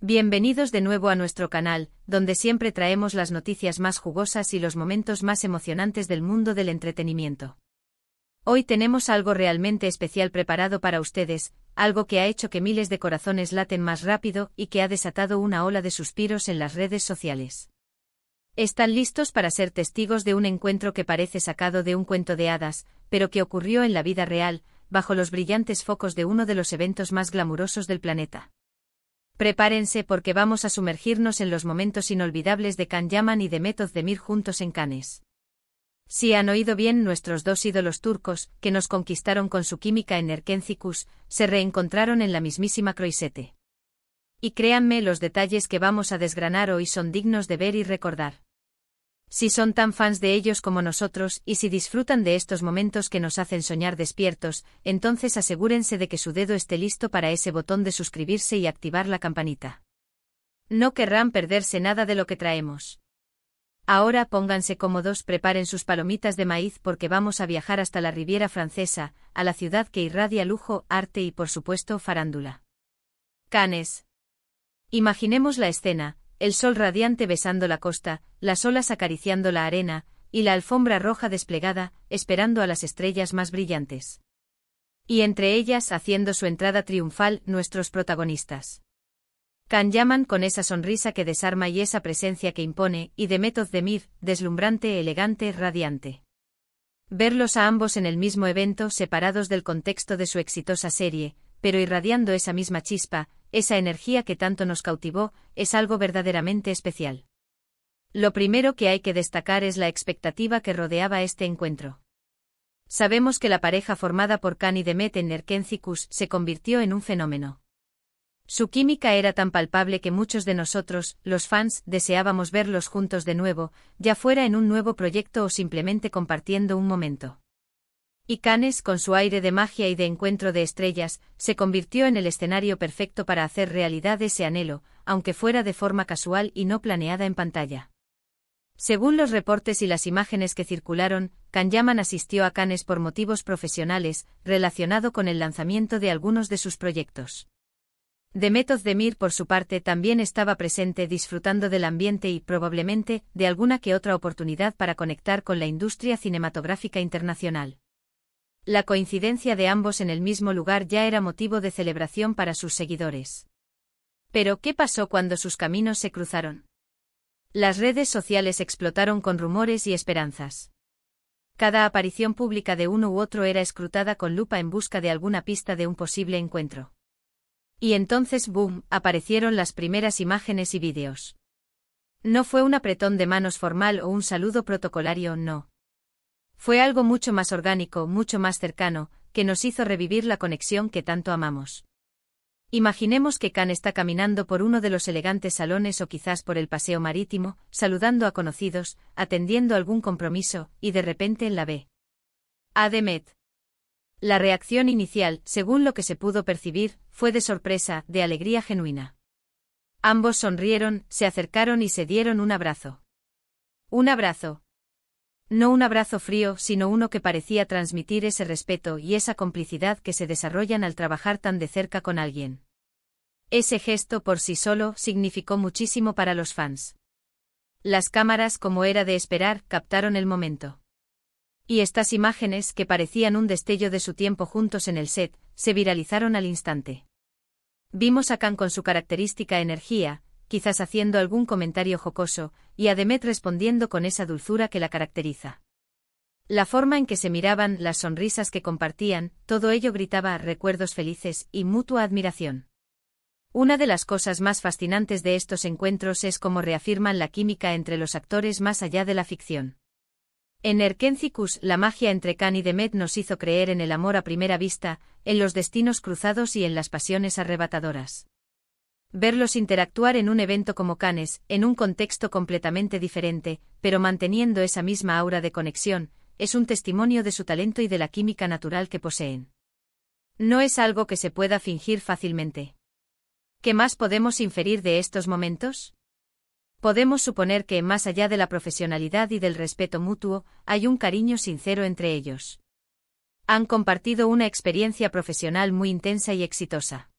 Bienvenidos de nuevo a nuestro canal, donde siempre traemos las noticias más jugosas y los momentos más emocionantes del mundo del entretenimiento. Hoy tenemos algo realmente especial preparado para ustedes, algo que ha hecho que miles de corazones laten más rápido y que ha desatado una ola de suspiros en las redes sociales. ¿Están listos para ser testigos de un encuentro que parece sacado de un cuento de hadas, pero que ocurrió en la vida real, bajo los brillantes focos de uno de los eventos más glamurosos del planeta? Prepárense porque vamos a sumergirnos en los momentos inolvidables de Can Yaman y Demet Özdemir juntos en Cannes. Si han oído bien, nuestros dos ídolos turcos, que nos conquistaron con su química en Erkencikus, se reencontraron en la mismísima Croisette. Y créanme, los detalles que vamos a desgranar hoy son dignos de ver y recordar. Si son tan fans de ellos como nosotros, y si disfrutan de estos momentos que nos hacen soñar despiertos, entonces asegúrense de que su dedo esté listo para ese botón de suscribirse y activar la campanita. No querrán perderse nada de lo que traemos. Ahora pónganse cómodos, preparen sus palomitas de maíz porque vamos a viajar hasta la Riviera Francesa, a la ciudad que irradia lujo, arte y por supuesto farándula. Cannes. Imaginemos la escena. El sol radiante besando la costa, las olas acariciando la arena, y la alfombra roja desplegada, esperando a las estrellas más brillantes. Y entre ellas, haciendo su entrada triunfal, nuestros protagonistas. Can Yaman con esa sonrisa que desarma y esa presencia que impone, y Demet Özdemir, deslumbrante, elegante, radiante. Verlos a ambos en el mismo evento, separados del contexto de su exitosa serie, pero irradiando esa misma chispa, esa energía que tanto nos cautivó, es algo verdaderamente especial. Lo primero que hay que destacar es la expectativa que rodeaba este encuentro. Sabemos que la pareja formada por Can y Demet en Erkencikus se convirtió en un fenómeno. Su química era tan palpable que muchos de nosotros, los fans, deseábamos verlos juntos de nuevo, ya fuera en un nuevo proyecto o simplemente compartiendo un momento. Y Cannes, con su aire de magia y de encuentro de estrellas, se convirtió en el escenario perfecto para hacer realidad ese anhelo, aunque fuera de forma casual y no planeada en pantalla. Según los reportes y las imágenes que circularon, Can Yaman asistió a Cannes por motivos profesionales, relacionado con el lanzamiento de algunos de sus proyectos. Demet Özdemir, por su parte, también estaba presente disfrutando del ambiente y, probablemente, de alguna que otra oportunidad para conectar con la industria cinematográfica internacional. La coincidencia de ambos en el mismo lugar ya era motivo de celebración para sus seguidores. Pero, ¿qué pasó cuando sus caminos se cruzaron? Las redes sociales explotaron con rumores y esperanzas. Cada aparición pública de uno u otro era escrutada con lupa en busca de alguna pista de un posible encuentro. Y entonces, ¡boom!, aparecieron las primeras imágenes y vídeos. No fue un apretón de manos formal o un saludo protocolario, no. Fue algo mucho más orgánico, mucho más cercano, que nos hizo revivir la conexión que tanto amamos. Imaginemos que Can está caminando por uno de los elegantes salones o quizás por el paseo marítimo, saludando a conocidos, atendiendo algún compromiso, y de repente la ve a Demet. La reacción inicial, según lo que se pudo percibir, fue de sorpresa, de alegría genuina. Ambos sonrieron, se acercaron y se dieron un abrazo. Un abrazo. No un abrazo frío, sino uno que parecía transmitir ese respeto y esa complicidad que se desarrollan al trabajar tan de cerca con alguien. Ese gesto por sí solo significó muchísimo para los fans. Las cámaras, como era de esperar, captaron el momento. Y estas imágenes, que parecían un destello de su tiempo juntos en el set, se viralizaron al instante. Vimos a Can con su característica energía, quizás haciendo algún comentario jocoso, y a Demet respondiendo con esa dulzura que la caracteriza. La forma en que se miraban, las sonrisas que compartían, todo ello gritaba recuerdos felices y mutua admiración. Una de las cosas más fascinantes de estos encuentros es cómo reafirman la química entre los actores más allá de la ficción. En Erkencikus, la magia entre Can y Demet nos hizo creer en el amor a primera vista, en los destinos cruzados y en las pasiones arrebatadoras. Verlos interactuar en un evento como Cannes, en un contexto completamente diferente, pero manteniendo esa misma aura de conexión, es un testimonio de su talento y de la química natural que poseen. No es algo que se pueda fingir fácilmente. ¿Qué más podemos inferir de estos momentos? Podemos suponer que, más allá de la profesionalidad y del respeto mutuo, hay un cariño sincero entre ellos. Han compartido una experiencia profesional muy intensa y exitosa.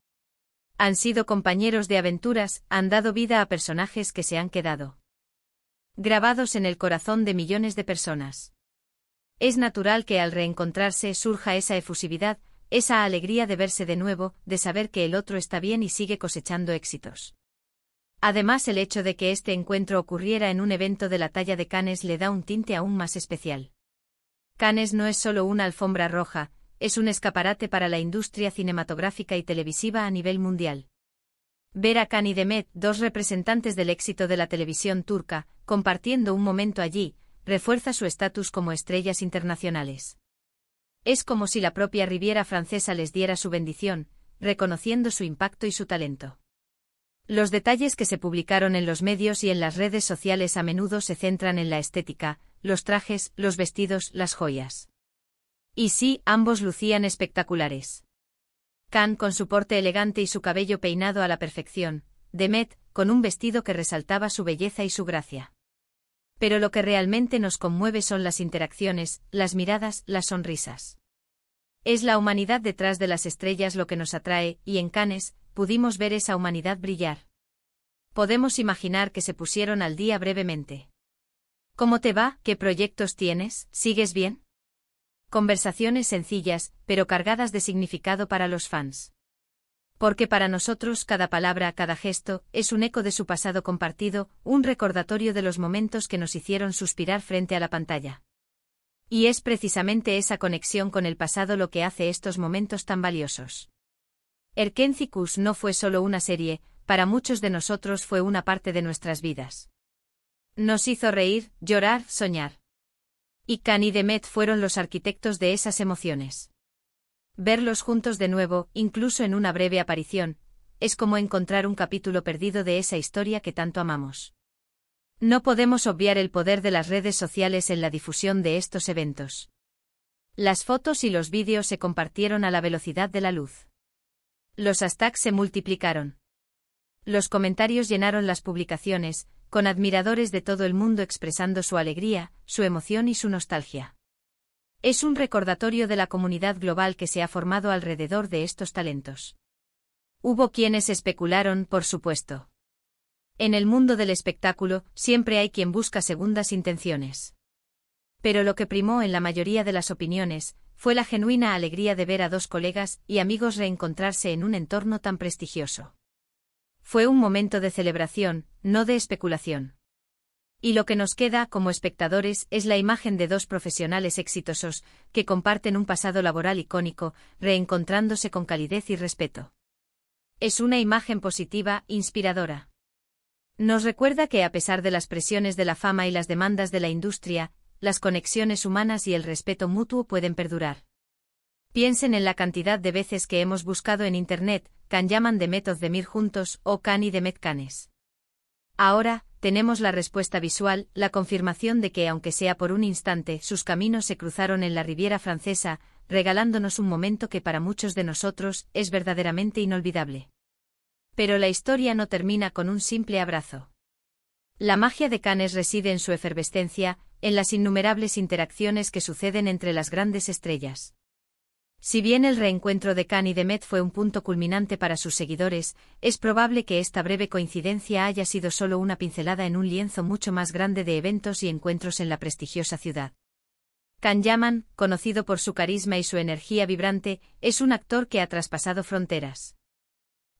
Han sido compañeros de aventuras, han dado vida a personajes que se han quedado grabados en el corazón de millones de personas. Es natural que al reencontrarse surja esa efusividad, esa alegría de verse de nuevo, de saber que el otro está bien y sigue cosechando éxitos. Además, el hecho de que este encuentro ocurriera en un evento de la talla de Cannes le da un tinte aún más especial. Cannes no es solo una alfombra roja, es un escaparate para la industria cinematográfica y televisiva a nivel mundial. Ver a Can y Demet, dos representantes del éxito de la televisión turca, compartiendo un momento allí, refuerza su estatus como estrellas internacionales. Es como si la propia Riviera francesa les diera su bendición, reconociendo su impacto y su talento. Los detalles que se publicaron en los medios y en las redes sociales a menudo se centran en la estética, los trajes, los vestidos, las joyas. Y sí, ambos lucían espectaculares. Can con su porte elegante y su cabello peinado a la perfección, Demet con un vestido que resaltaba su belleza y su gracia. Pero lo que realmente nos conmueve son las interacciones, las miradas, las sonrisas. Es la humanidad detrás de las estrellas lo que nos atrae, y en Cannes pudimos ver esa humanidad brillar. Podemos imaginar que se pusieron al día brevemente. ¿Cómo te va? ¿Qué proyectos tienes? ¿Sigues bien? Conversaciones sencillas, pero cargadas de significado para los fans. Porque para nosotros cada palabra, cada gesto, es un eco de su pasado compartido, un recordatorio de los momentos que nos hicieron suspirar frente a la pantalla. Y es precisamente esa conexión con el pasado lo que hace estos momentos tan valiosos. Erkenci no fue solo una serie, para muchos de nosotros fue una parte de nuestras vidas. Nos hizo reír, llorar, soñar. Y Can y Demet fueron los arquitectos de esas emociones. Verlos juntos de nuevo, incluso en una breve aparición, es como encontrar un capítulo perdido de esa historia que tanto amamos. No podemos obviar el poder de las redes sociales en la difusión de estos eventos. Las fotos y los vídeos se compartieron a la velocidad de la luz. Los hashtags se multiplicaron. Los comentarios llenaron las publicaciones, con admiradores de todo el mundo expresando su alegría, su emoción y su nostalgia. Es un recordatorio de la comunidad global que se ha formado alrededor de estos talentos. Hubo quienes especularon, por supuesto. En el mundo del espectáculo, siempre hay quien busca segundas intenciones. Pero lo que primó en la mayoría de las opiniones, fue la genuina alegría de ver a dos colegas y amigos reencontrarse en un entorno tan prestigioso. Fue un momento de celebración, no de especulación. Y lo que nos queda como espectadores es la imagen de dos profesionales exitosos, que comparten un pasado laboral icónico, reencontrándose con calidez y respeto. Es una imagen positiva, inspiradora. Nos recuerda que a pesar de las presiones de la fama y las demandas de la industria, las conexiones humanas y el respeto mutuo pueden perdurar. Piensen en la cantidad de veces que hemos buscado en Internet, Can llaman Demet Özdemir juntos, o Can y Demet Cannes. Ahora, tenemos la respuesta visual, la confirmación de que aunque sea por un instante, sus caminos se cruzaron en la Riviera francesa, regalándonos un momento que para muchos de nosotros es verdaderamente inolvidable. Pero la historia no termina con un simple abrazo. La magia de Cannes reside en su efervescencia, en las innumerables interacciones que suceden entre las grandes estrellas. Si bien el reencuentro de Can y Demet fue un punto culminante para sus seguidores, es probable que esta breve coincidencia haya sido solo una pincelada en un lienzo mucho más grande de eventos y encuentros en la prestigiosa ciudad. Can Yaman, conocido por su carisma y su energía vibrante, es un actor que ha traspasado fronteras.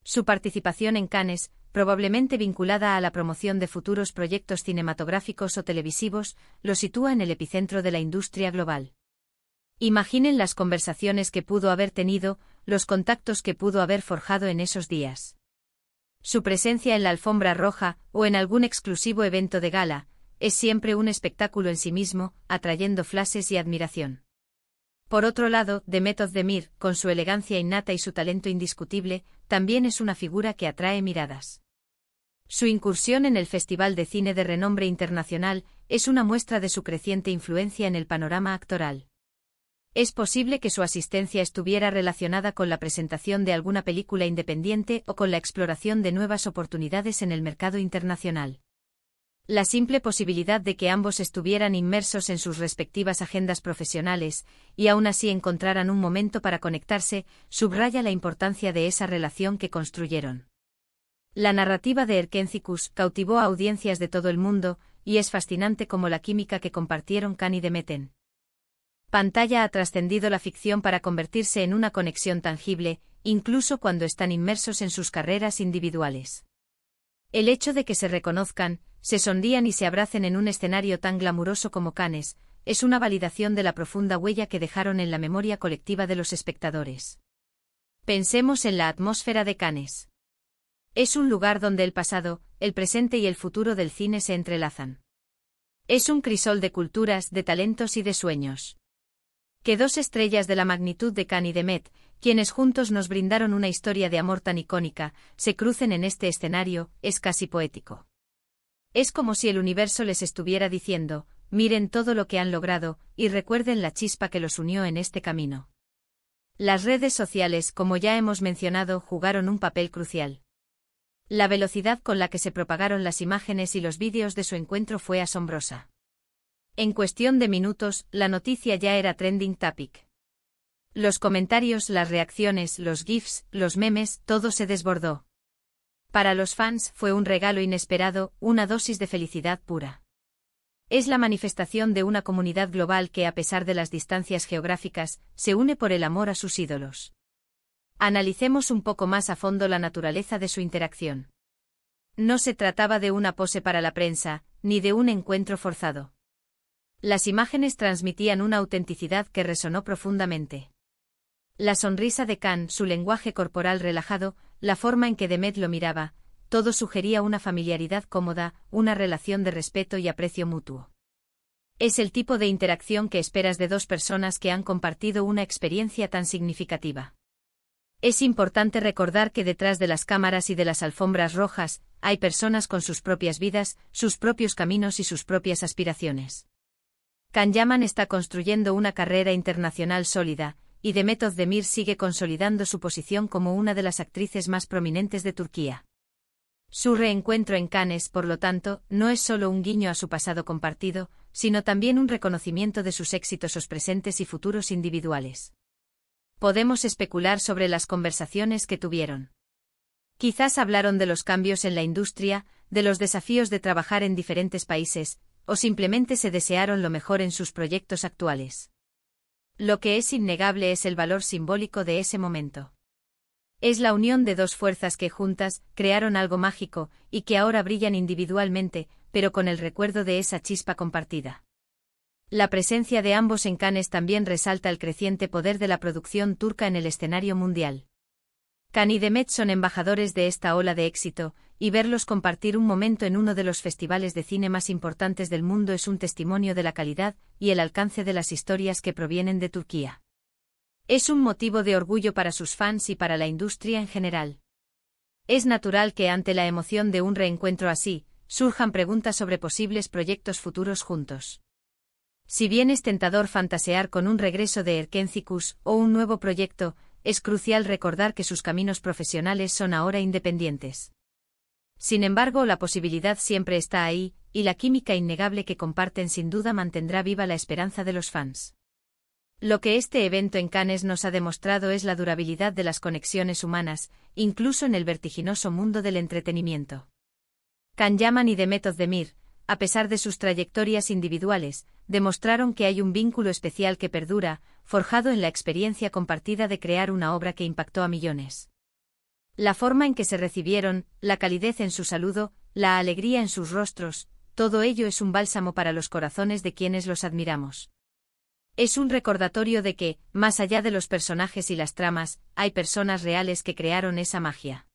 Su participación en Cannes, probablemente vinculada a la promoción de futuros proyectos cinematográficos o televisivos, lo sitúa en el epicentro de la industria global. Imaginen las conversaciones que pudo haber tenido, los contactos que pudo haber forjado en esos días. Su presencia en la alfombra roja, o en algún exclusivo evento de gala, es siempre un espectáculo en sí mismo, atrayendo flashes y admiración. Por otro lado, Demet Özdemir, con su elegancia innata y su talento indiscutible, también es una figura que atrae miradas. Su incursión en el Festival de Cine de renombre internacional es una muestra de su creciente influencia en el panorama actoral. Es posible que su asistencia estuviera relacionada con la presentación de alguna película independiente o con la exploración de nuevas oportunidades en el mercado internacional. La simple posibilidad de que ambos estuvieran inmersos en sus respectivas agendas profesionales, y aún así encontraran un momento para conectarse, subraya la importancia de esa relación que construyeron. La narrativa de Erkenci-Kuş cautivó a audiencias de todo el mundo, y es fascinante como la química que compartieron Can y Demet en pantalla ha trascendido la ficción para convertirse en una conexión tangible, incluso cuando están inmersos en sus carreras individuales. El hecho de que se reconozcan, se sonrían y se abracen en un escenario tan glamuroso como Cannes, es una validación de la profunda huella que dejaron en la memoria colectiva de los espectadores. Pensemos en la atmósfera de Cannes. Es un lugar donde el pasado, el presente y el futuro del cine se entrelazan. Es un crisol de culturas, de talentos y de sueños. Que dos estrellas de la magnitud de Can y Demet, quienes juntos nos brindaron una historia de amor tan icónica, se crucen en este escenario, es casi poético. Es como si el universo les estuviera diciendo, miren todo lo que han logrado, y recuerden la chispa que los unió en este camino. Las redes sociales, como ya hemos mencionado, jugaron un papel crucial. La velocidad con la que se propagaron las imágenes y los vídeos de su encuentro fue asombrosa. En cuestión de minutos, la noticia ya era trending topic. Los comentarios, las reacciones, los GIFs, los memes, todo se desbordó. Para los fans fue un regalo inesperado, una dosis de felicidad pura. Es la manifestación de una comunidad global que, a pesar de las distancias geográficas, se une por el amor a sus ídolos. Analicemos un poco más a fondo la naturaleza de su interacción. No se trataba de una pose para la prensa, ni de un encuentro forzado. Las imágenes transmitían una autenticidad que resonó profundamente. La sonrisa de Can, su lenguaje corporal relajado, la forma en que Demet lo miraba, todo sugería una familiaridad cómoda, una relación de respeto y aprecio mutuo. Es el tipo de interacción que esperas de dos personas que han compartido una experiencia tan significativa. Es importante recordar que detrás de las cámaras y de las alfombras rojas, hay personas con sus propias vidas, sus propios caminos y sus propias aspiraciones. Can Yaman está construyendo una carrera internacional sólida, y Demet Özdemir sigue consolidando su posición como una de las actrices más prominentes de Turquía. Su reencuentro en Cannes, por lo tanto, no es solo un guiño a su pasado compartido, sino también un reconocimiento de sus éxitos presentes y futuros individuales. Podemos especular sobre las conversaciones que tuvieron. Quizás hablaron de los cambios en la industria, de los desafíos de trabajar en diferentes países, o simplemente se desearon lo mejor en sus proyectos actuales. Lo que es innegable es el valor simbólico de ese momento. Es la unión de dos fuerzas que juntas crearon algo mágico, y que ahora brillan individualmente, pero con el recuerdo de esa chispa compartida. La presencia de ambos en Cannes también resalta el creciente poder de la producción turca en el escenario mundial. Can y Demet son embajadores de esta ola de éxito, y verlos compartir un momento en uno de los festivales de cine más importantes del mundo es un testimonio de la calidad y el alcance de las historias que provienen de Turquía. Es un motivo de orgullo para sus fans y para la industria en general. Es natural que ante la emoción de un reencuentro así, surjan preguntas sobre posibles proyectos futuros juntos. Si bien es tentador fantasear con un regreso de Erkenci-Kuş o un nuevo proyecto, es crucial recordar que sus caminos profesionales son ahora independientes. Sin embargo, la posibilidad siempre está ahí, y la química innegable que comparten sin duda mantendrá viva la esperanza de los fans. Lo que este evento en Cannes nos ha demostrado es la durabilidad de las conexiones humanas, incluso en el vertiginoso mundo del entretenimiento. Can Yaman y Demet Özdemir, a pesar de sus trayectorias individuales, demostraron que hay un vínculo especial que perdura, forjado en la experiencia compartida de crear una obra que impactó a millones. La forma en que se recibieron, la calidez en su saludo, la alegría en sus rostros, todo ello es un bálsamo para los corazones de quienes los admiramos. Es un recordatorio de que, más allá de los personajes y las tramas, hay personas reales que crearon esa magia.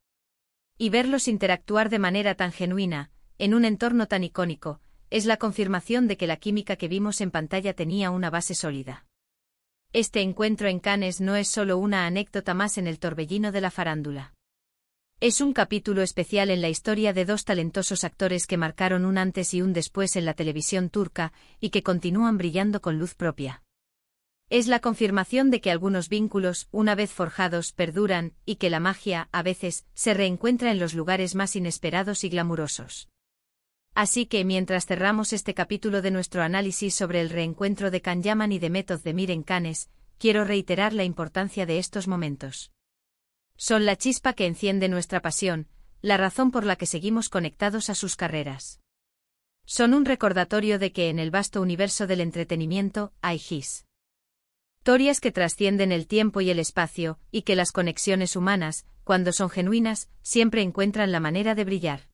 Y verlos interactuar de manera tan genuina, en un entorno tan icónico, es la confirmación de que la química que vimos en pantalla tenía una base sólida. Este encuentro en Cannes no es solo una anécdota más en el torbellino de la farándula. Es un capítulo especial en la historia de dos talentosos actores que marcaron un antes y un después en la televisión turca, y que continúan brillando con luz propia. Es la confirmación de que algunos vínculos, una vez forjados, perduran, y que la magia, a veces, se reencuentra en los lugares más inesperados y glamurosos. Así que mientras cerramos este capítulo de nuestro análisis sobre el reencuentro de Kan-Yaman y de Method-Demir en Cannes, quiero reiterar la importancia de estos momentos. Son la chispa que enciende nuestra pasión, la razón por la que seguimos conectados a sus carreras. Son un recordatorio de que en el vasto universo del entretenimiento hay historias que trascienden el tiempo y el espacio, y que las conexiones humanas, cuando son genuinas, siempre encuentran la manera de brillar.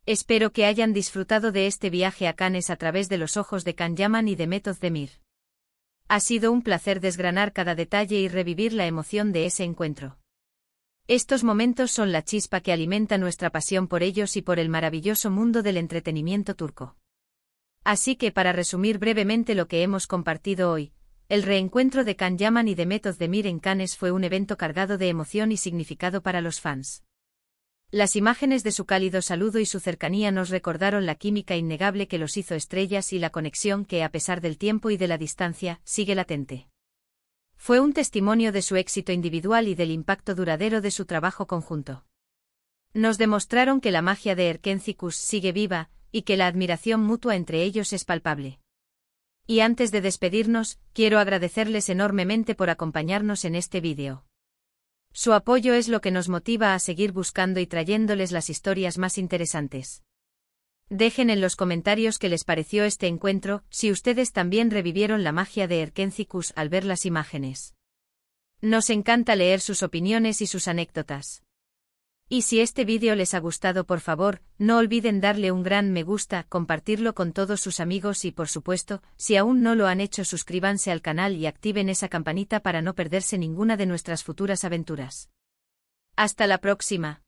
Espero que hayan disfrutado de este viaje a Cannes a través de los ojos de Kan-Yaman y de Method-Demir. Ha sido un placer desgranar cada detalle y revivir la emoción de ese encuentro. Estos momentos son la chispa que alimenta nuestra pasión por ellos y por el maravilloso mundo del entretenimiento turco. Así que para resumir brevemente lo que hemos compartido hoy, el reencuentro de Kan-Yaman y de Method-Demir en Cannes fue un evento cargado de emoción y significado para los fans. Las imágenes de su cálido saludo y su cercanía nos recordaron la química innegable que los hizo estrellas y la conexión que, a pesar del tiempo y de la distancia, sigue latente. Fue un testimonio de su éxito individual y del impacto duradero de su trabajo conjunto. Nos demostraron que la magia de Erkenci Kuş sigue viva, y que la admiración mutua entre ellos es palpable. Y antes de despedirnos, quiero agradecerles enormemente por acompañarnos en este vídeo. Su apoyo es lo que nos motiva a seguir buscando y trayéndoles las historias más interesantes. Dejen en los comentarios qué les pareció este encuentro, si ustedes también revivieron la magia de Erkenci Kuş al ver las imágenes. Nos encanta leer sus opiniones y sus anécdotas. Y si este vídeo les ha gustado, por favor, no olviden darle un gran me gusta, compartirlo con todos sus amigos y, por supuesto, si aún no lo han hecho, suscríbanse al canal y activen esa campanita para no perderse ninguna de nuestras futuras aventuras. Hasta la próxima.